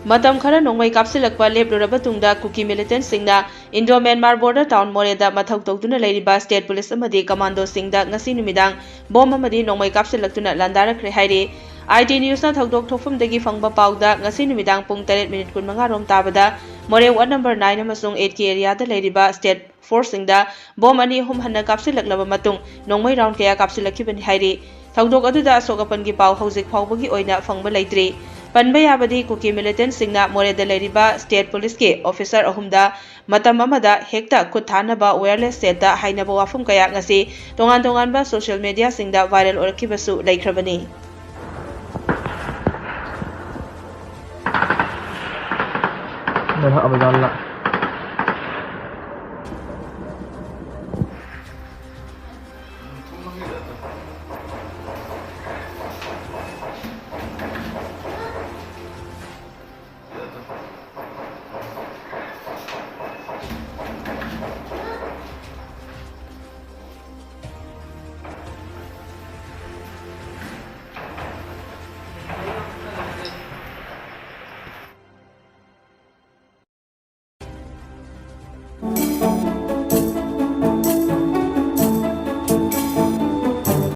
Matam khara Nongmei Kapsillaktuna lepluraba tungda Kuki Militant Singna Indo-Myanmar border town Morehda mathau tawduna leiriba state police amadi commando singda Ngasi Numidang bomb amadi Nongmei Kapsillaktuna Landarakhre hairi IT News na thawdok thofumdagi fangba pauda Ngasi Numidang pung 8:15 rom tabada Moreh ward number 9 amasung 8 area da leiriba state force singda bomb ani hum hanna kapsillaklaba matung Nongmei round kaya kapsillakhibani hairi thawdok aduda asokapangi pau hojik phawbagi oina fangba leitri Panbay abadi Kuki Militant Singna Moreh da leiriba state police ke officer ahumda matam amada hekta kuthanaba wireless set da hainaba wafum kaya ngasi tongan ba social media singda viral orakibasu laikhrabani Abadalla